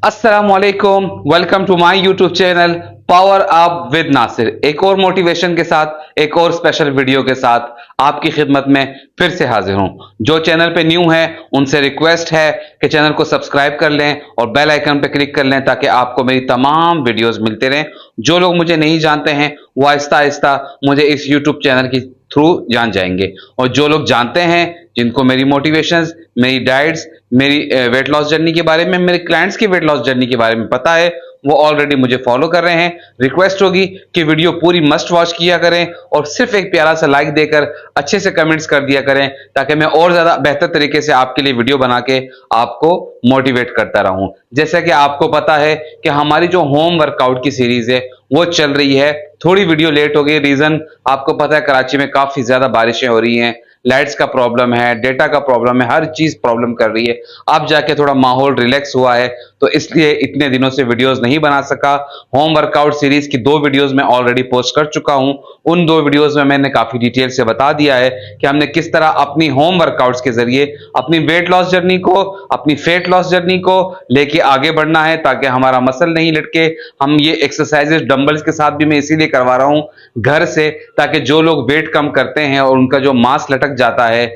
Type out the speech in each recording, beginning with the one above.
अस्सलामुअलैकुम, welcome to my YouTube channel power up with Nasir. एक और मोटिवेशन के साथ, एक और स्पेशल वीडियो के साथ आपकी खिदमत में फिर से हाजिर हूं। जो चैनल पे न्यू है उनसे रिक्वेस्ट है कि चैनल को सब्सक्राइब कर लें और बेल आइकन पे क्लिक कर लें ताकि आपको मेरी तमाम वीडियोस मिलते रहें। जो लोग मुझे नहीं जानते हैं वो आहिस्ता आहिस्ता मुझे इस यूट्यूब चैनल की थ्रू जान जाएंगे, और जो लोग जानते हैं, जिनको मेरी मोटिवेशंस, मेरी डाइट्स, मेरी वेट लॉस जर्नी के बारे में, मेरे क्लाइंट्स की वेट लॉस जर्नी के बारे में पता है, वो ऑलरेडी मुझे फॉलो कर रहे हैं। रिक्वेस्ट होगी कि वीडियो पूरी मस्ट वॉच किया करें और सिर्फ एक प्यारा सा लाइक देकर अच्छे से कमेंट्स कर दिया करें ताकि मैं और ज्यादा बेहतर तरीके से आपके लिए वीडियो बना के आपको मोटिवेट करता रहूं। जैसा कि आपको पता है कि हमारी जो होम वर्कआउट की सीरीज है वो चल रही है। थोड़ी वीडियो लेट हो गई, रीजन आपको पता है, कराची में काफी ज्यादा बारिशें हो रही हैं, लाइट्स का प्रॉब्लम है, डेटा का प्रॉब्लम है, हर चीज प्रॉब्लम कर रही है। अब जाके थोड़ा माहौल रिलैक्स हुआ है तो इसलिए इतने दिनों से वीडियोस नहीं बना सका। होम वर्कआउट सीरीज की 2 वीडियोस मैं ऑलरेडी पोस्ट कर चुका हूं। उन 2 वीडियोस में मैंने काफी डिटेल से बता दिया है कि हमने किस तरह अपनी होम वर्कआउट्स के जरिए अपनी वेट लॉस जर्नी को, अपनी फैट लॉस जर्नी को लेके आगे बढ़ना है ताकि हमारा मसल नहीं लटके। हम ये एक्सरसाइजेस डंबल्स के साथ भी मैं इसीलिए करवा रहा हूं घर से, ताकि जो लोग वेट कम करते हैं और उनका जो मांस लटक जाता है,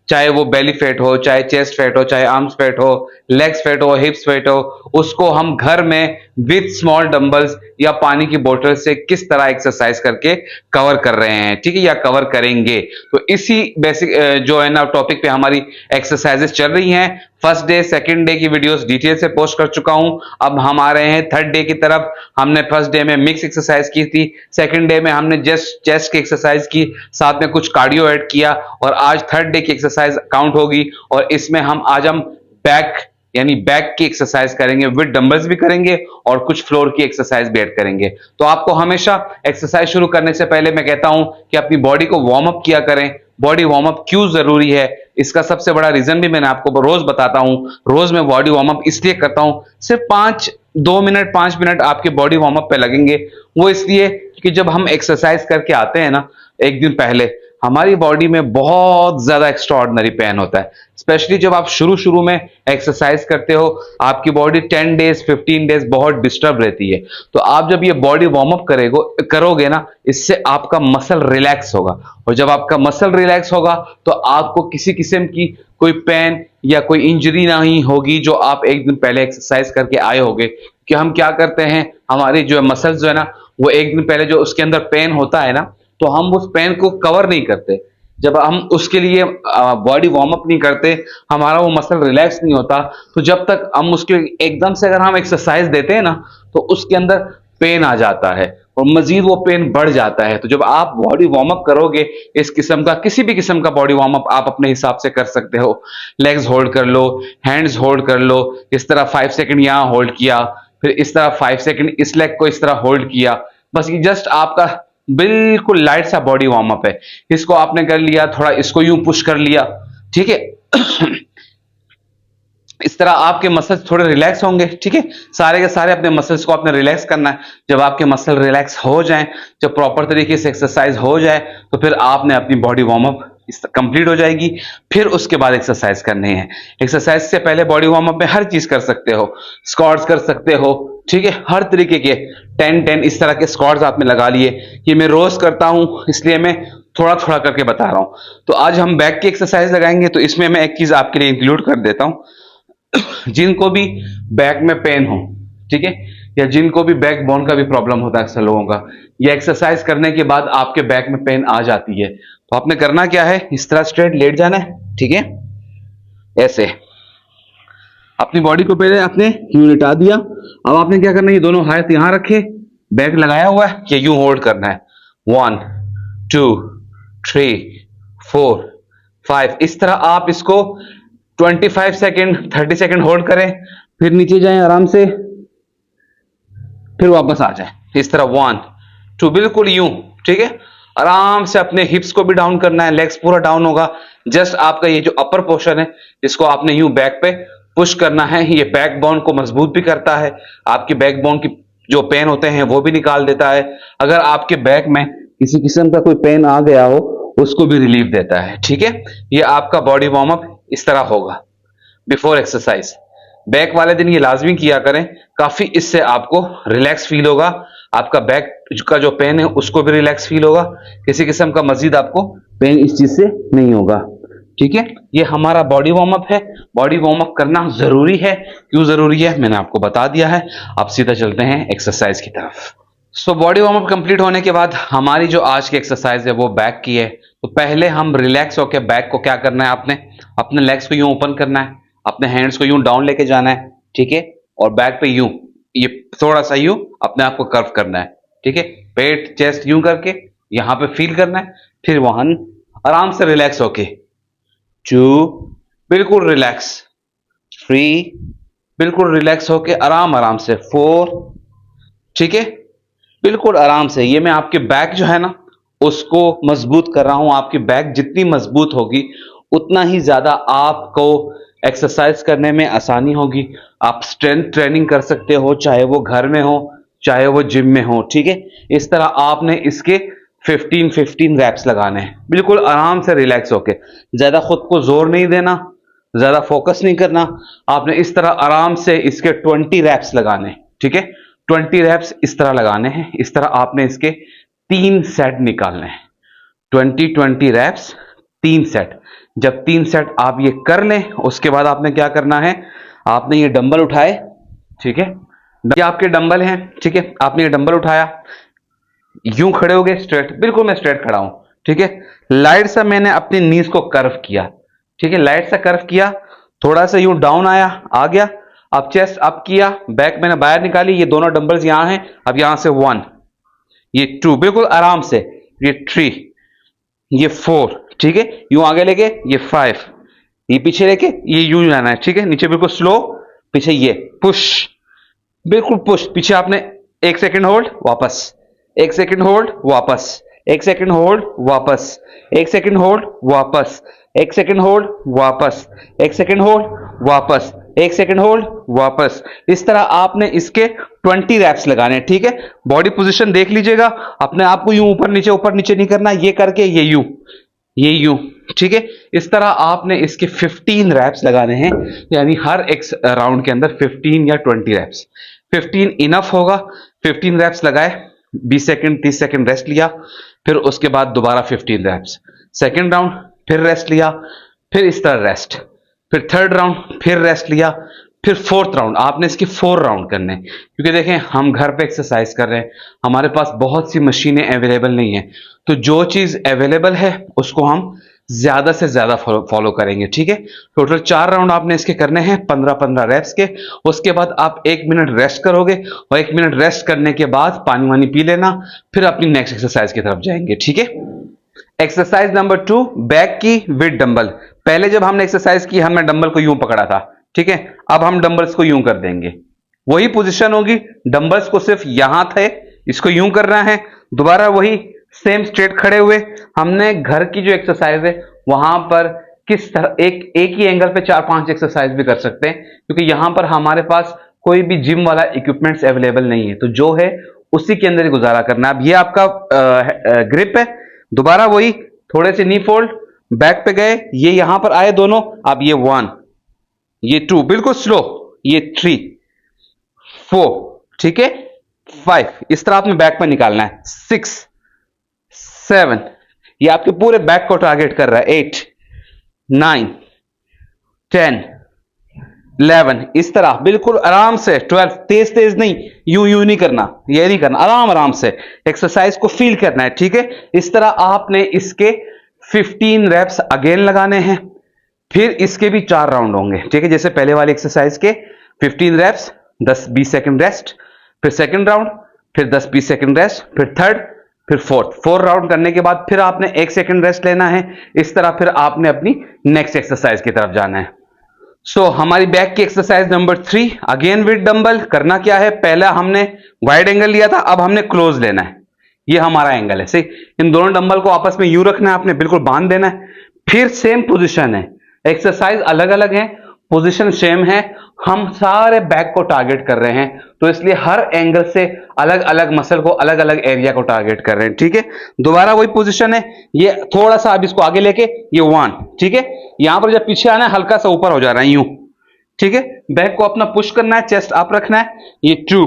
चाहे वो बेली फैट हो, चाहे चेस्ट फैट हो, चाहे आर्म्स फैट हो, लेग्स फैट हो, हिप्स फैट हो, उसको हम घर में विद स्मॉल डंबल्स या पानी की बोतल से किस तरह एक्सरसाइज करके कवर कर रहे हैं, ठीक है, या कवर करेंगे। तो इसी बेसिक जो है ना टॉपिक पे हमारी एक्सरसाइजेस चल रही हैं। फर्स्ट डे सेकंड डे की वीडियोस डिटेल से पोस्ट कर चुका हूं। अब हम आ रहे हैं थर्ड डे की तरफ। हमने फर्स्ट डे में मिक्स एक्सरसाइज की थी, सेकंड डे में हमने जस्ट चेस्ट की एक्सरसाइज की, साथ में कुछ कार्डियो ऐड किया, और आज थर्ड डे की एक्सरसाइज काउंट होगी और इसमें आज हम बैक यानी बैक की एक्सरसाइज करेंगे, विद डंबल्स भी करेंगे और कुछ फ्लोर की एक्सरसाइज भी ऐड करेंगे। तो आपको हमेशा एक्सरसाइज शुरू करने से पहले मैं कहता हूं कि अपनी बॉडी को वार्म अप किया करें। बॉडी वार्म अप क्यों जरूरी है, इसका सबसे बड़ा रीजन भी मैंने आपको रोज बताता हूं। रोज मैं बॉडी वार्म अप इसलिए करता हूं, सिर्फ 5 मिनट आपके बॉडी वार्म अप पे लगेंगे। वो इसलिए कि जब हम एक्सरसाइज करके आते हैं ना, एक दिन पहले हमारी बॉडी में बहुत ज्यादा एक्स्ट्राऑर्डिनरी पेन होता है। स्पेशली जब आप शुरू शुरू में एक्सरसाइज करते हो, आपकी बॉडी 10 डेज 15 डेज बहुत डिस्टर्ब रहती है। तो आप जब ये बॉडी वार्म अप करोगे ना, इससे आपका मसल रिलैक्स होगा, और जब आपका मसल रिलैक्स होगा तो आपको किसी किस्म की कोई पेन या कोई इंजरी नहीं होगी जो आप एक दिन पहले एक्सरसाइज करके आए होगे। कि हम क्या करते हैं, हमारे जो मसल्स जो है ना, वो एक दिन पहले जो उसके अंदर पेन होता है ना, तो हम उस पेन को कवर नहीं करते। जब हम उसके लिए बॉडी वार्म अप नहीं करते, हमारा वो मसल रिलैक्स नहीं होता, तो जब तक हम उसके एकदम से अगर हम एक्सरसाइज देते हैं ना, तो उसके अंदर पेन आ जाता है और मजीद वो पेन बढ़ जाता है। तो जब आप बॉडी वार्म अप करोगे, इस किस्म का किसी भी किस्म का बॉडी वार्म अप आप अपने हिसाब से कर सकते हो। लेग्स होल्ड कर लो, हैंड्स होल्ड कर लो, इस तरह 5 सेकंड यहां होल्ड किया, फिर इस तरह 5 सेकंड इस लेग को इस तरह होल्ड किया। बस ये जस्ट आपका बिल्कुल लाइट सा बॉडी वार्म अप है। इसको आपने कर लिया, थोड़ा इसको यूं पुश कर लिया, ठीक है। इस तरह आपके मसल्स थोड़े रिलैक्स होंगे, ठीक है। सारे के सारे अपने मसल्स को आपने रिलैक्स करना है। जब आपके मसल रिलैक्स हो जाएं, जब प्रॉपर तरीके से एक्सरसाइज हो जाए, तो फिर आपने अपनी बॉडी वार्म अप कंप्लीट हो जाएगी। फिर उसके बाद एक्सरसाइज करनी है। एक्सरसाइज से पहले बॉडी वार्म अप में हर चीज कर सकते हो, स्क्वाट्स कर सकते हो, ठीक है, हर तरीके के 10-10 इस तरह के स्क्वाट्स आपने लगा लिए। ये मैं रोज करता हूं, इसलिए मैं थोड़ा थोड़ा करके बता रहा हूं। तो आज हम बैक की एक्सरसाइज लगाएंगे, तो इसमें मैं एक चीज आपके लिए इंक्लूड कर देता हूं। जिनको भी बैक में पेन हो, ठीक है, या जिनको भी बैक बोन का भी प्रॉब्लम होता है, अक्सर लोगों का, ये एक्सरसाइज करने के बाद आपके बैक में पेन आ जाती है, तो आपने करना क्या है, इस तरह स्ट्रेट लेट जाना है, ठीक है। ऐसे अपनी बॉडी को पहले आपने यूं लिटा दिया। अब आपने क्या करना है, ये दोनों हाथ यहां रखे, बैक लगाया हुआ है, ये यूं होल्ड करना है। 1 2 3 4 5, इस तरह आप इसको 25 सेकेंड 30 सेकेंड होल्ड करें, फिर नीचे जाएं आराम से, फिर वापस आ जाए इस तरह 1 2, बिल्कुल यूं, ठीक है। आराम से अपने हिप्स को भी डाउन करना है, लेग्स पूरा डाउन होगा। जस्ट आपका ये जो अपर पोर्शन है, इसको आपने यूं बैक पे पुश करना है। ये बैक बोन को मजबूत भी करता है, आपकी बैक बोन की जो पेन होते हैं वो भी निकाल देता है। अगर आपके बैक में किसी किस्म का कोई पेन आ गया हो, उसको भी रिलीफ देता है, ठीक है। ये आपका बॉडी वार्म अप इस तरह होगा बिफोर एक्सरसाइज। बैक वाले दिन ये लाजमी किया करें, काफी इससे आपको रिलैक्स फील होगा, आपका बैक का जो पेन है उसको भी रिलैक्स फील होगा, किसी किस्म का मजीद आपको पेन इस चीज से नहीं होगा। ठीक है, ये हमारा बॉडी वार्म अप है। बॉडी वार्म अप करना जरूरी है, क्यों जरूरी है मैंने आपको बता दिया है। आप सीधा चलते हैं एक्सरसाइज की तरफ। So body warm up complete होने के बाद हमारी जो आज की एक्सरसाइज है वो बैक की है। तो पहले हम रिलैक्स होकर बैक को क्या करना है, आपने अपने लेग्स को यूं ओपन करना है, अपने हैंड्स को यूं डाउन लेके जाना है, ठीक है, और बैक पे यूं, ये थोड़ा सा यूं अपने आप को कर्व करना है, ठीक है, पेट चेस्ट यूं करके यहां पे फील करना है, फिर वहां आराम से रिलैक्स होके 2, बिल्कुल रिलैक्स, 3, बिल्कुल रिलैक्स होके आराम आराम से 4, ठीक है, बिल्कुल आराम से। ये मैं आपके बैक जो है ना उसको मजबूत कर रहा हूं। आपकी बैक जितनी मजबूत होगी उतना ही ज्यादा आपको एक्सरसाइज करने में आसानी होगी। आप स्ट्रेंथ ट्रेनिंग कर सकते हो, चाहे वो घर में हो चाहे वो जिम में हो, ठीक है। इस तरह आपने इसके 15-15 रैप्स लगाने हैं, बिल्कुल आराम से रिलैक्स होके, ज्यादा खुद को जोर नहीं देना, ज्यादा फोकस नहीं करना। आपने इस तरह आराम से इसके 20 रैप्स लगाने हैं, ठीक है, 20 रैप्स इस तरह लगाने हैं। इस तरह आपने इसके 3 सेट निकालने हैं, 20 रैप्स 3 सेट। जब 3 सेट आप ये कर लें उसके बाद आपने क्या करना है, आपने ये डंबल उठाए, ठीक है, ये आपके डंबल हैं, ठीक है, आपने ये डंबल उठाया, यूं खड़े हो गए स्ट्रेट, बिल्कुल मैं स्ट्रेट खड़ा हूं, ठीक है, लाइट सा मैंने अपनी नीज को कर्व किया, ठीक है, लाइट सा कर्व किया, थोड़ा सा यूं डाउन आया, आ गया, अब चेस्ट अप किया, बैक मैंने बाहर निकाली, ये दोनों डंबल्स यहां हैं, अब यहां से 1, ये 2, बिल्कुल आराम से, ये 3, ये 4, ठीक है, यूं आगे लेके ये 5, ये पीछे लेके ये यूं जाना है, ठीक है, नीचे बिल्कुल स्लो, पीछे ये पुश, बिल्कुल पुश, पीछे आपने 1 सेकंड होल्ड, वापस 1 सेकंड होल्ड, वापस 1 सेकंड होल्ड, वापस 1 सेकंड होल्ड, वापस 1 सेकंड होल्ड, वापस 1 सेकंड होल्ड, वापस 1 सेकंड होल्ड, वापस। इस तरह आपने इसके 20 रैप्स लगाने हैं, ठीक है। बॉडी पोजीशन देख लीजिएगा, अपने आप को यूं ऊपर नीचे नहीं करना, ये करके ये यूं, ठीक है। इस तरह आपने इसके 15 रैप्स लगाने हैं, यानी हर एक राउंड के अंदर 15 या 20 रैप्स। 15 इनफ होगा। 15 रैप्स लगाए, 20 सेकंड 30 सेकंड रेस्ट लिया, फिर उसके बाद दोबारा 15 रैप्स, सेकंड राउंड फिर रेस्ट लिया, फिर इस तरह रेस्ट, फिर थर्ड राउंड फिर रेस्ट लिया, फिर फोर्थ राउंड। आपने इसके 4 राउंड करने, क्योंकि देखें हम घर पे एक्सरसाइज कर रहे हैं, हमारे पास बहुत सी मशीनें अवेलेबल नहीं है, तो जो चीज अवेलेबल है उसको हम ज्यादा से ज्यादा फॉलो करेंगे, ठीक है। टोटल 4 राउंड आपने इसके करने हैं 15-15 रेप्स के। उसके बाद आप 1 मिनट रेस्ट करोगे, और 1 मिनट रेस्ट करने के बाद पानी वानी पी लेना, फिर अपनी नेक्स्ट एक्सरसाइज की तरफ जाएंगे, ठीक है। एक्सरसाइज नंबर 2, बैक की विद डंबल। पहले जब हमने एक्सरसाइज की हमने डंबल को यूं पकड़ा था, ठीक है, अब हम डंबल्स को यूं कर देंगे, वही पोजीशन होगी, डंबल्स को सिर्फ यहां थे, इसको यूं करना है, दोबारा वही सेम स्ट्रेट खड़े हुए। हमने घर की जो एक्सरसाइज है वहां पर किस तरह एक ही एंगल पे 4-5 एक्सरसाइज भी कर सकते हैं, क्योंकि यहां पर हमारे पास कोई भी जिम वाला इक्विपमेंट्स अवेलेबल नहीं है, तो जो है उसी के अंदर ही गुजारा करना। अब ये आपका ग्रिप है, दोबारा वही थोड़े से नी फोल्ड, बैक पे गए, ये यहां पर आए दोनों, अब ये 1, ये 2, बिल्कुल स्लो, ये 3, 4, ठीक है, 5, इस तरह आपने बैक पे निकालना है, 6, 7, ये आपके पूरे बैक को टारगेट कर रहा है, 8, 9, 10, 11, इस तरह बिल्कुल आराम से, 12, तेज तेज नहीं, यूं नहीं करना, ये नहीं करना, आराम आराम से एक्सरसाइज को फील करना है, ठीक है। इस तरह आपने इसके 15 रैप्स अगेन लगाने हैं, फिर इसके भी 4 राउंड होंगे, ठीक है, जैसे पहले वाली एक्सरसाइज के 15 रैप्स, 10-20 सेकंड रेस्ट, फिर सेकंड राउंड, फिर 10-20 सेकंड रेस्ट, फिर थर्ड, फिर फोर्थ। 4 राउंड करने के बाद फिर आपने 1 सेकंड रेस्ट लेना है। इस तरह फिर आपने अपनी नेक्स्ट एक्सरसाइज की तरफ जाना है। सो हमारी बैक की exercise number 3, again with dumbbell. करना क्या है, पहला हमने वाइड एंगल लिया था, अब हमने क्लोज लेना है, ये हमारा एंगल है, सही। इन दोनों डंबल को आपस में यूं रखना है, आपने बिल्कुल बांध देना है, फिर सेम पोजीशन है, एक्सरसाइज अलग अलग है, पोजीशन सेम है, हम सारे बैक को टारगेट कर रहे हैं, तो इसलिए हर एंगल से अलग अलग मसल को, अलग अलग एरिया को टारगेट कर रहे हैं, ठीक है। दोबारा वही पोजीशन है, ये थोड़ा सा अब इसको आगे लेके ये 1, ठीक है, यहां पर जब पीछे आना है हल्का सा ऊपर हो जा रहा है, यूं ठीक है, बैक को अपना पुश करना है, चेस्ट अप रखना है। ये 2,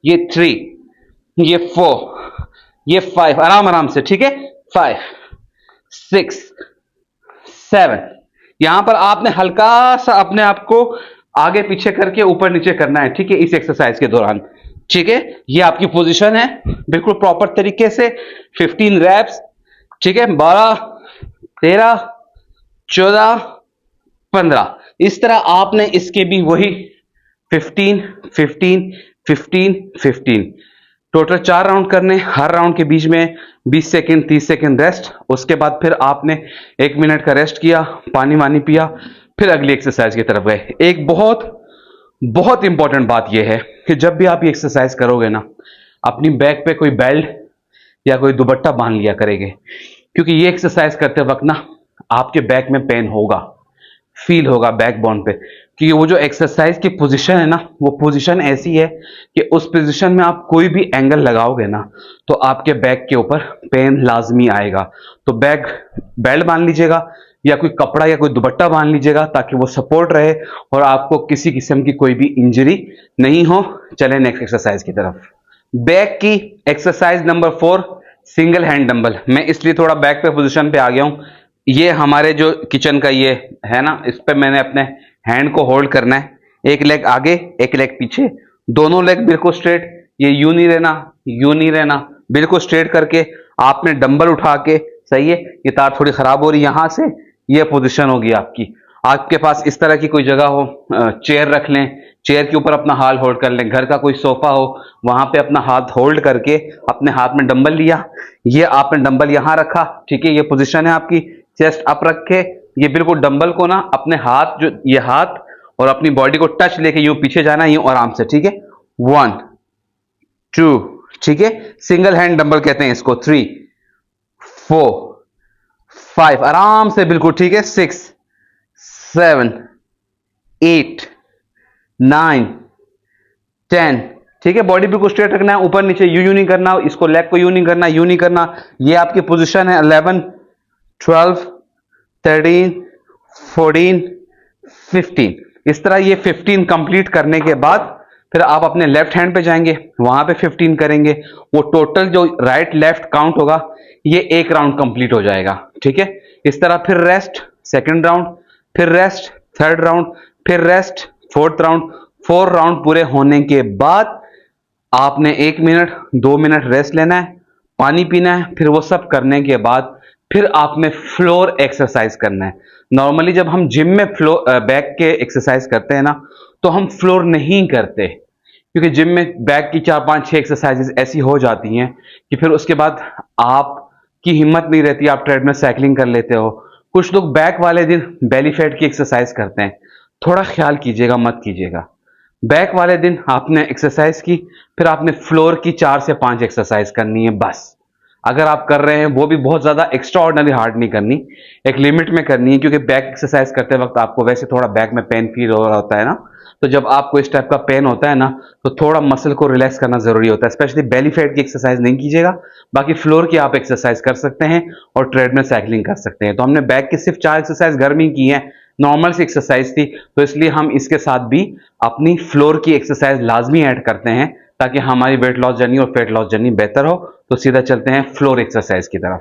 ये 3, ये 4, ये 5, आराम आराम से, ठीक है। 5, 6, 7। यहां पर आपने हल्का सा अपने आप को आगे पीछे करके ऊपर नीचे करना है, ठीक है, इस एक्सरसाइज के दौरान। ठीक है, ये आपकी पोजीशन है बिल्कुल प्रॉपर तरीके से। 15 रैप्स, ठीक है। 12, 13, 14, 15। इस तरह आपने इसके भी वही 15, 15, 15, 15 टोटल 4 राउंड करने। हर राउंड के बीच में 20 सेकंड 30 सेकंड रेस्ट। उसके बाद फिर आपने 1 मिनट का रेस्ट किया, पानी वानी पिया, फिर अगली एक्सरसाइज की तरफ गए। एक बहुत बहुत इंपॉर्टेंट बात यह है कि जब भी आप ये एक्सरसाइज करोगे ना, अपनी बैक पे कोई बेल्ट या कोई दुपट्टा बांध लिया करेंगे, क्योंकि ये एक्सरसाइज करते वक्त ना आपके बैक में पेन होगा, फील होगा बैक बोन पे। क्योंकि वो जो एक्सरसाइज की पोजीशन है ना, वो पोजीशन ऐसी है कि उस पोजीशन में आप कोई भी एंगल लगाओगे ना तो आपके बैक के ऊपर पेन लाजमी आएगा। तो बैक बेल्ट बांध लीजिएगा या कोई कपड़ा या कोई दुपट्टा बांध लीजिएगा ताकि वो सपोर्ट रहे और आपको किसी किस्म की कोई भी इंजरी नहीं हो। चलें नेक्स्ट एक्सरसाइज की तरफ। बैक की exercise number 4, single hand dumbbell. मैं इसलिए थोड़ा बैक पे पोजीशन पे आ गया हूं। ये हमारे जो किचन का ये है ना, इस पे मैंने अपने हैंड को होल्ड करना है। एक लेग आगे, एक लेग पीछे, दोनों लेग बिल्कुल स्ट्रेट। ये यूं नहीं रहना, यूं नहीं रहना, बिल्कुल स्ट्रेट करके आपने डंबल उठा के, सही है। ये तार थोड़ी खराब हो रही है, यहां से ये पोजीशन होगी आपकी। आपके पास इस तरह की कोई जगह हो, चेयर रख लें, चेयर के ऊपर अपना हाथ होल्ड कर लें। घर का कोई सोफा हो, वहां पे अपना हाथ होल्ड करके अपने हाथ में डंबल लिया, ये आपने डंबल यहां रखा, ठीक है। ये पोजीशन है आपकी, चेस्ट अप रख के ये बिल्कुल डंबल को ना अपने हाथ, जो ये हाथ और अपनी बॉडी को टच लेके यूं पीछे जाना है, यूं आराम से, ठीक है। 1, 2, ठीक है, सिंगल हैंड डंबल कहते हैं इसको। 3, 4, 5, आराम से बिल्कुल, ठीक है। 6, 7, 8, 9, 10, ठीक है। बॉडी बिल्कुल स्ट्रेट रखना है, ऊपर नीचे यूं नहीं करना, इसको लेग को यूं नहीं करना, यूं नहीं करना। ये आपकी पोजीशन है। 11, 12, 13, 14, 15। इस तरह ये 15 कंप्लीट करने के बाद फिर आप अपने लेफ्ट हैंड पे जाएंगे, वहां पे 15 करेंगे। वो टोटल जो राइट लेफ्ट काउंट होगा, ये एक राउंड कंप्लीट हो जाएगा, ठीक है। इस तरह फिर रेस्ट, सेकंड राउंड, फिर रेस्ट, थर्ड राउंड, फिर रेस्ट, फोर्थ राउंड। 4 राउंड पूरे होने के बाद आपने 1 मिनट 2 मिनट रेस्ट लेना है, पानी पीना है। फिर वो सब करने के बाद फिर आपने फ्लोर एक्सरसाइज करना है। नॉर्मली जब हम जिम में बैक के एक्सरसाइज करते हैं ना, तो हम फ्लोर नहीं करते, क्योंकि जिम में बैक की 4 5 6 एक्सरसाइजेस ऐसी हो जाती हैं कि फिर उसके बाद आपकी हिम्मत नहीं रहती, आप ट्रेडमिल साइकिलिंग कर लेते हो। कुछ लोग बैक वाले दिन बेली फैट की एक्सरसाइज करते हैं, थोड़ा ख्याल कीजिएगा, मत कीजिएगा। बैक वाले दिन आपने एक्सरसाइज की, फिर आपने फ्लोर की 4 से 5 एक्सरसाइज करनी है बस। अगर आप कर रहे हैं, वो भी बहुत ज्यादा एक्स्ट्रा ऑर्डिनरी हार्ड नहीं करनी, एक लिमिट में करनी है। क्योंकि बैक एक्सरसाइज करते वक्त आपको वैसे थोड़ा बैक में पेन फील हो रहा होता है ना, तो जब आपको इस टाइप का पेन होता है ना, तो थोड़ा मसल को रिलैक्स करना जरूरी होता है। स्पेशली बेली फैट की एक्सरसाइज नहीं कीजिएगा, बाकी फ्लोर की आप एक्सरसाइज कर सकते हैं और ट्रेडमिल साइकिलिंग कर सकते हैं। तो हमने बैक की सिर्फ 4 एक्सरसाइज घर में की है, नॉर्मल सी एक्सरसाइज थी, तो इसलिए हम इसके साथ भी अपनी फ्लोर की एक्सरसाइज लाजमी ऐड करते हैं ताकि हमारी वेट लॉस जर्नी और फैट लॉस जर्नी बेहतर हो। तो सीधा चलते हैं फ्लोर एक्सरसाइज की तरफ।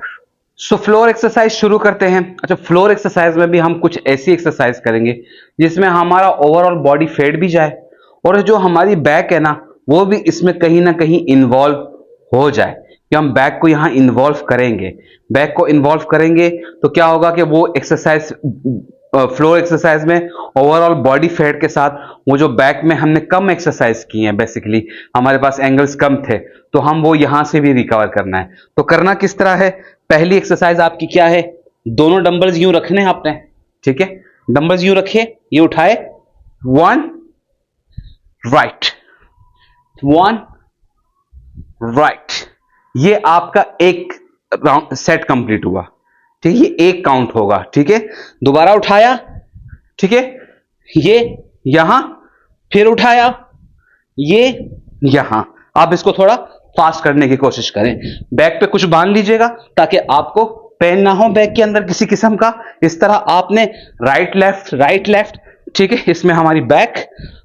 सो फ्लोर एक्सरसाइज शुरू करते हैं। अच्छा, फ्लोर एक्सरसाइज में भी हम कुछ ऐसी एक्सरसाइज करेंगे जिसमें हमारा ओवरऑल बॉडी फेट भी जाए और जो हमारी बैक है ना, वो भी इसमें कहीं ना कहीं इन्वॉल्व हो जाए। कि हम बैक को यहां इन्वॉल्व करेंगे, बैक को इन्वॉल्व करेंगे तो क्या होगा कि वो एक्सरसाइज, फ्लोर एक्सरसाइज में ओवरऑल बॉडी फैट के साथ वो जो बैक में हमने कम एक्सरसाइज की है, बेसिकली हमारे पास एंगल्स कम थे, तो हम वो यहां से भी रिकवर करना है। तो करना किस तरह है? पहली एक्सरसाइज आपकी क्या है? दोनों डंबल्स यूं रखने हैं आपने, ठीक है। डंबल्स यूं रखे, ये उठाए, 1 राइट, 1 राइट। ये आपका एक राउंड सेट कंप्लीट हुआ, ठीक है। ये एक काउंट होगा, ठीक है। दोबारा उठाया, ठीक है, ये यहां, फिर उठाया, ये यहां। आप इसको थोड़ा फास्ट करने की कोशिश करें। बैक पे कुछ बांध लीजिएगा ताकि आपको पेन ना हो बैक के अंदर किसी किस्म का। इस तरह आपने राइट लेफ्ट ठीक है, इसमें हमारी बैक,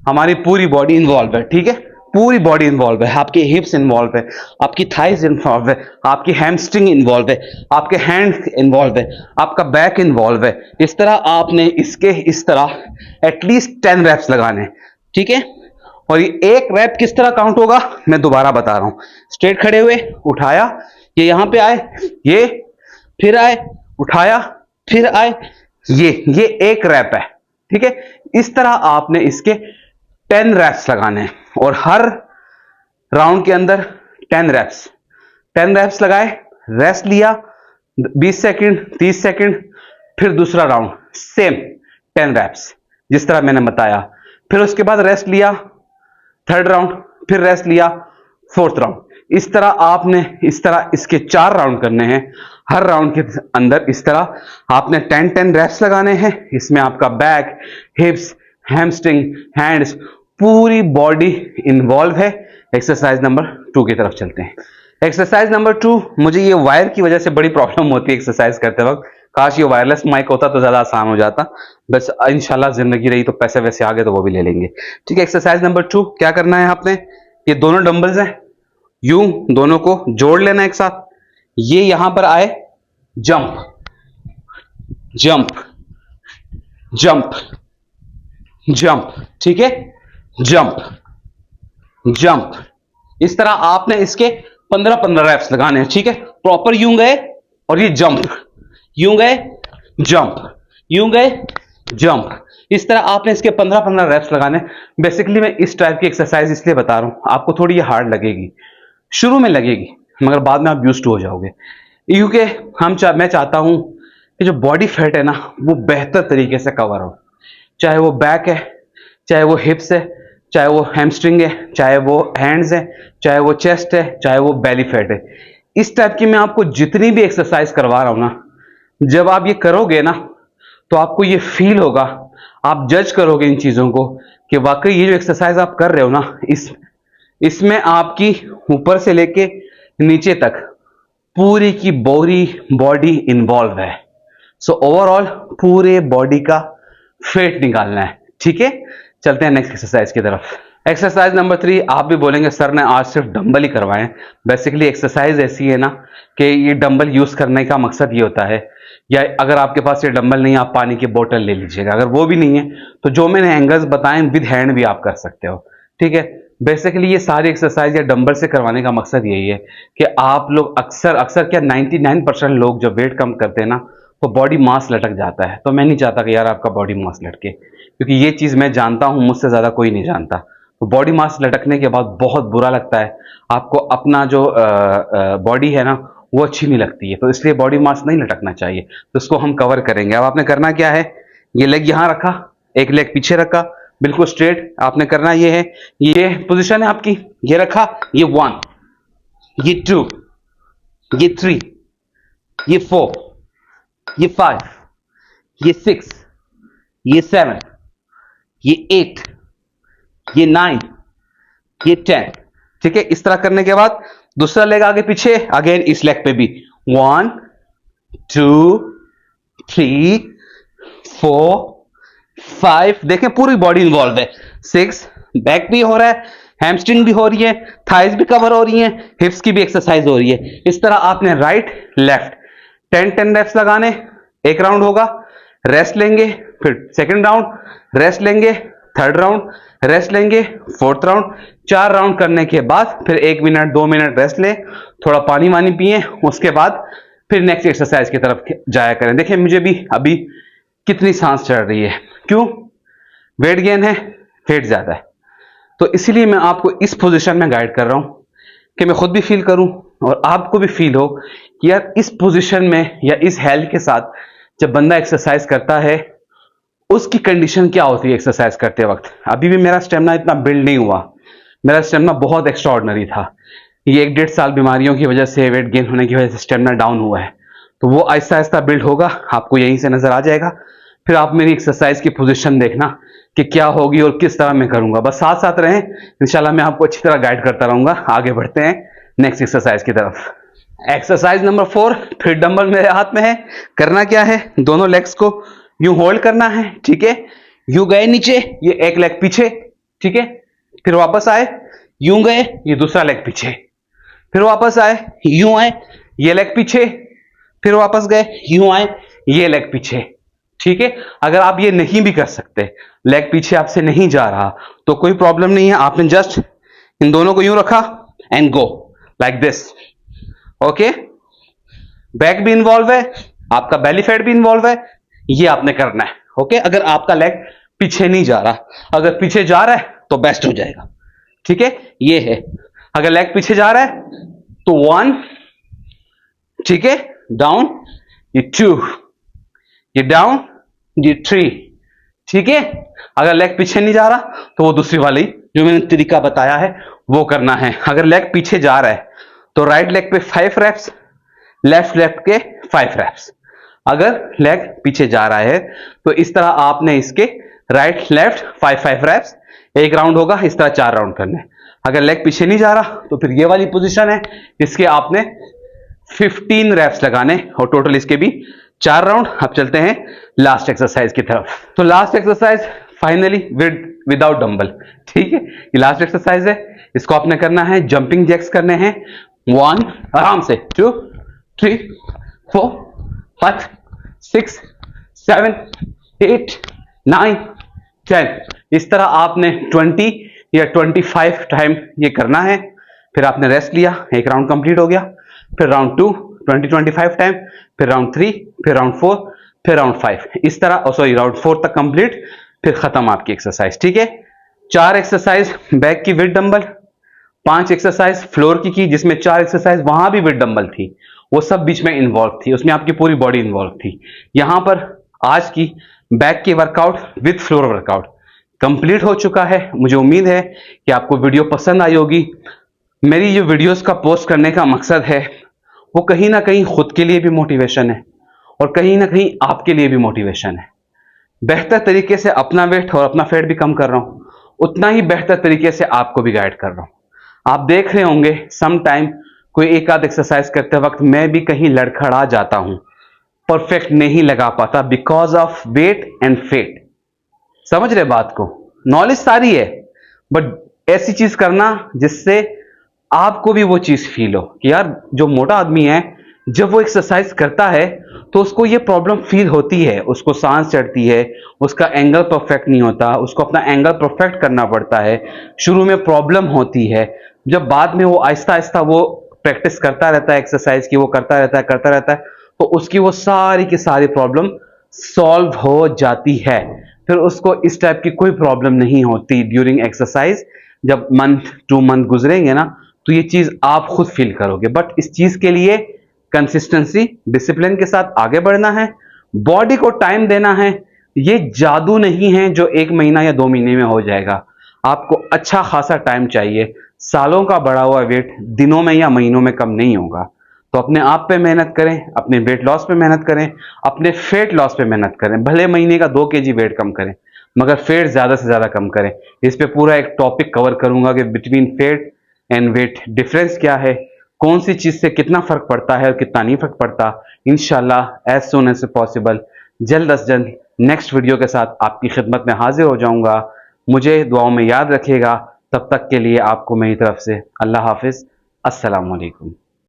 हमारी पूरी बॉडी इन्वॉल्व है। ठीक है, पूरी बॉडी इन्वॉल्व है, आपके हिप्स इन्वॉल्व है, आपकी थाइज इन्वॉल्व है, आपकी हैमस्ट्रिंग इन्वॉल्व है, आपके हैंड इन्वॉल्व है, आपका बैक इन्वॉल्व है। इस तरह आपने इसके इस तरह एटलीस्ट 10 रैप्स लगाने हैं। ठीक है, और ये एक रैप किस तरह काउंट होगा मैं दोबारा बता रहा हूं। स्ट्रेट खड़े हुए, उठाया, ये यहां पे आए, ये फिर आए, उठाया, फिर आए, ये एक रैप है। ठीक है, इस तरह आपने इसके 10 रैप्स लगाने हैं और हर राउंड के अंदर 10 रैप्स, 10 रैप्स लगाए, रेस्ट लिया 20 सेकंड, 30 सेकंड, फिर दूसरा राउंड सेम 10 रैप्स जिस तरह मैंने बताया, फिर उसके बाद रेस्ट लिया, थर्ड राउंड, फिर रेस्ट लिया, फोर्थ राउंड। इस तरह आपने इस तरह इसके 4 राउंड करने हैं। हर राउंड के अंदर इस तरह आपने 10 रैप्स लगाने हैं। इसमें आपका बैक, हिप्स, हैमस्ट्रिंग, हैंड्स, पूरी बॉडी इन्वॉल्व है। एक्सरसाइज नंबर 2 की तरफ चलते हैं। एक्सरसाइज नंबर 2, मुझे ये वायर की वजह से बड़ी प्रॉब्लम होती है एक्सरसाइज करते वक्त। काश ये वायरलेस माइक होता तो ज्यादा आसान हो जाता। बस इंशाल्लाह जिंदगी रही तो पैसे वैसे आगे तो वो भी ले लेंगे। ठीक है, एक्सरसाइज नंबर 2 क्या करना है आपने, ये दोनों डंबल्स हैं, यूं दोनों को जोड़ लेना एक साथ। ये यहां पर आए, जंप जंप जंप जंप। ठीक है, जंप जंप। इस तरह आपने इसके 15 रैप्स लगाने हैं। ठीक है, प्रॉपर यूं गए और ये जंप, यूं गए जंप, यूं गए जंप। इस तरह आपने इसके 15 रैप्स लगाने। बेसिकली मैं इस टाइप की एक्सरसाइज इसलिए बता रहा हूं, आपको थोड़ी ये हार्ड लगेगी, शुरू में लगेगी, मगर बाद में आप यूज्ड टू हो जाओगे। क्योंकि मैं चाहता हूं कि जो बॉडी फैट है ना वो बेहतर तरीके से कवर हो, चाहे वो बैक है, चाहे वो हिप्स है, चाहे वो हैमस्ट्रिंग है, चाहे वो हैंड्स है, चाहे वो चेस्ट है, चाहे वो बेली फैट है। इस टाइप की मैं आपको जितनी भी एक्सरसाइज करवा रहा हूं ना, जब आप ये करोगे ना तो आपको ये फील होगा, आप जज करोगे इन चीजों को कि वाकई ये जो एक्सरसाइज आप कर रहे हो ना, इसमें आपकी ऊपर से लेके नीचे तक पूरी की बॉडी इन्वॉल्व है। सो ओवरऑल पूरे बॉडी का फेट निकालना है। ठीक है, चलते हैं नेक्स्ट एक्सरसाइज की तरफ। एक्सरसाइज नंबर 3, आप भी बोलेंगे सर ने आज सिर्फ डंबल ही करवाए। बेसिकली एक्सरसाइज ऐसी है ना कि ये डंबल यूज करने का मकसद ये होता है, या अगर आपके पास ये डंबल नहीं है आप पानी की बोतल ले लीजिएगा, अगर वो भी नहीं है तो जो मैंने एंगल्स बताए विद हैंड भी आप कर सकते हो। ठीक है, बेसिकली ये सारी एक्सरसाइज या डंबल से करवाने का मकसद यही है कि आप लोग अक्सर क्या 99% लोग जब वेट कम करते हैं ना तो बॉडी मास लटक जाता है। तो मैं नहीं चाहता कि यार आपका बॉडी मास लटके, क्योंकि ये चीज मैं जानता हूं, मुझसे ज्यादा कोई नहीं जानता। तो बॉडी मास लटकने के बाद बहुत बुरा लगता है, आपको अपना जो बॉडी है ना वो अच्छी नहीं लगती है। तो इसलिए बॉडी मास नहीं लटकना चाहिए, तो इसको हम कवर करेंगे। अब आपने करना क्या है, ये लेग यहां रखा, एक लेग पीछे रखा, बिल्कुल स्ट्रेट। आपने करना ये है, ये पोजीशन है आपकी, ये रखा, ये 1, ये 2, ये 3, ये 4, ये 5, ये 6, ये 7, ये 8, ये 9, ये 10। ठीक है, इस तरह करने के बाद दूसरा लेग आगे पीछे, अगेन इस लेग पे भी 1, 2, 3, 4, 5, देखें पूरी बॉडी इन्वॉल्व है। 6, बैक भी हो रहा है, हैमस्ट्रिंग भी हो रही है, थाइज भी कवर हो रही है, हिप्स की भी एक्सरसाइज हो रही है। इस तरह आपने राइट लेफ्ट 10 रेप्स लगाने। एक राउंड होगा, रेस्ट लेंगे, फिर सेकंड राउंड रेस्ट लेंगे, थर्ड राउंड रेस्ट लेंगे, फोर्थ राउंड। 4 राउंड करने के बाद फिर 1 मिनट 2 मिनट रेस्ट ले, थोड़ा पानी वानी पिए, उसके बाद फिर नेक्स्ट एक्सरसाइज की तरफ जाया करें। देखिए मुझे भी अभी कितनी सांस चढ़ रही है, क्यों? वेट गेन है, वेट ज्यादा है। तो इसीलिए मैं आपको इस पोजीशन में गाइड कर रहा हूं कि मैं खुद भी फील करूं और आपको भी फील हो कि यार इस पोजीशन में या इस हेल्थ के साथ जब बंदा एक्सरसाइज करता है उसकी कंडीशन क्या होती है एक्सरसाइज करते वक्त। अभी भी मेरा स्टेमिना इतना बिल्ड नहीं हुआ, मेरा स्टेमिना बहुत एक्स्ट्राऑर्डिनरी था। ये 1-1.5 साल बीमारियों की वजह से, वेट गेन होने की वजह से स्टेमिना डाउन हुआ है। तो वो आहिस्ता आहिस्ता बिल्ड होगा, आपको यहीं से नजर आ जाएगा। फिर आप मेरी एक्सरसाइज की पोजीशन देखना कि क्या होगी और किस तरह मैं करूंगा। बस साथ साथ रहें, इंशाल्लाह मैं आपको अच्छी तरह गाइड करता रहूंगा। आगे बढ़ते हैं नेक्स्ट एक्सरसाइज की तरफ। एक्सरसाइज नंबर 4, फिर डंबल मेरे हाथ में है। करना क्या है, दोनों लेग्स को यूं होल्ड करना है। ठीक है, यूं गए नीचे, ये एक लेग पीछे, ठीक है, फिर वापस आए, यूं गए, ये दूसरा लेग पीछे, फिर वापस आए, यूं आए, ये लेग पीछे, फिर वापस गए, यूं आए, ये लेग पीछे, ठीक है। अगर आप ये नहीं भी कर सकते, लेग पीछे आपसे नहीं जा रहा, तो कोई प्रॉब्लम नहीं है, आपने जस्ट इन दोनों को यूं रखा and go like this, okay. Back भी इन्वॉल्व है, आपका बेली फैट भी इन्वॉल्व है, ये आपने करना है, ओके। अगर आपका लेग पीछे नहीं जा रहा, अगर पीछे जा रहा है तो बेस्ट हो जाएगा, ठीक है। ये है, अगर लेग पीछे जा रहा है तो 1, ठीक है, डाउन, ये 2, ये डाउन, ये 3, ठीक है। अगर लेग पीछे नहीं जा रहा तो वो दूसरी वाली जो मैंने तरीका बताया है वो करना है। अगर लेग पीछे जा रहा है तो राइट लेग पे 5 रेप्स, लेफ्ट लेग के 5 रेप्स। अगर लेग पीछे जा रहा है तो इस तरह आपने इसके राइट लेफ्ट 5 रेप्स, एक राउंड होगा, इस तरह 4 राउंड करने। अगर लेग पीछे नहीं जा रहा तो फिर ये वाली पोजीशन है, इसके आपने 15 रेप्स लगाने और टोटल इसके भी 4 राउंड। अब चलते हैं लास्ट एक्सरसाइज की तरफ। तो last exercise finally without dumbbell, ठीक है। ये लास्ट एक्सरसाइज है, इसको आपने करना है, जंपिंग जैक्स करने हैं। 1 आराम से, 2 3 4 5 6 7 8 9 10, इस तरह आपने 20 या 25 टाइम ये करना है। फिर आपने रेस्ट लिया, एक राउंड कंप्लीट हो गया, फिर राउंड 2 20-25 टाइम, फिर राउंड 3, फिर राउंड 4, फिर राउंड 5, इस तरह, सॉरी राउंड 4 तक कंप्लीट, फिर खत्म आपकी एक्सरसाइज, ठीक है। 4 एक्सरसाइज बैक की विद डंबल, 5 एक्सरसाइज फ्लोर की जिसमें 4 एक्सरसाइज वहां भी विद डंबल थी, वो सब बीच में इन्वॉल्व थी, उसमें आपकी पूरी बॉडी इन्वॉल्व थी। यहां पर आज की बैक की workout with floor workout complete हो चुका है। मुझे उम्मीद है कि आपको वीडियो पसंद आई होगी। मेरी जो वीडियोस का पोस्ट करने का मकसद है वो कहीं ना कहीं खुद के लिए भी मोटिवेशन है और कहीं ना कहीं आपके लिए भी मोटिवेशन है। बेहतर तरीके से अपना वेट और अपना फैट भी कम कर रहा हूं, उतना ही बेहतर तरीके से आपको भी गाइड कर रहा हूं। आप देख रहे होंगे सम टाइम कोई एक आध एक्सरसाइज करते वक्त मैं भी कहीं लड़खड़ा जाता हूं, परफेक्ट नहीं लगा पाता because of weight and fat. समझ रहे बात को? नॉलेज सारी है, बट ऐसी चीज करना जिससे आपको भी वो चीज फील हो कि यार जो मोटा आदमी है जब वो एक्सरसाइज करता है तो उसको ये प्रॉब्लम फील होती है, उसको सांस चढ़ती है, उसका एंगल परफेक्ट नहीं होता, उसको अपना एंगल परफेक्ट करना पड़ता है, शुरू में प्रॉब्लम होती है, जब बाद में वो आहिस्ता आहिस्ता वो प्रैक्टिस करता रहता है, एक्सरसाइज की वो करता रहता है तो उसकी वो सारी की सारी प्रॉब्लम सॉल्व हो जाती है। फिर उसको इस टाइप की कोई प्रॉब्लम नहीं होती ड्यूरिंग एक्सरसाइज। जब मंथ 2 मंथ गुजरेंगे ना तो ये चीज आप खुद फील करोगे, बट इस चीज के लिए कंसिस्टेंसी डिसिप्लिन के साथ आगे बढ़ना है, बॉडी को टाइम देना है। ये जादू नहीं है जो 1 महीना या 2 महीने में हो जाएगा, आपको अच्छा खासा टाइम चाहिए। सालों का बढ़ा हुआ वेट दिनों में या महीनों में कम नहीं होगा। तो अपने आप पे मेहनत करें, अपने वेट लॉस पे मेहनत करें, अपने फेट लॉस पे मेहनत करें। भले महीने का 2 kg वेट कम करें मगर फेट ज्यादा से ज्यादा कम करें। इस पे पूरा एक टॉपिक कवर करूंगा कि between fat and weight difference क्या है, कौन सी चीज से कितना फर्क पड़ता है और कितना नहीं फर्क पड़ता। इंशाल्लाह एज सून एज पॉसिबल जल्द अज जल्द नेक्स्ट वीडियो के साथ आपकी खिदमत में हाजिर हो जाऊंगा। मुझे दुआओं में याद रखिएगा। तब तक के लिए आपको मेरी तरफ से अल्लाह हाफिज, अस्सलाम वालेकुम।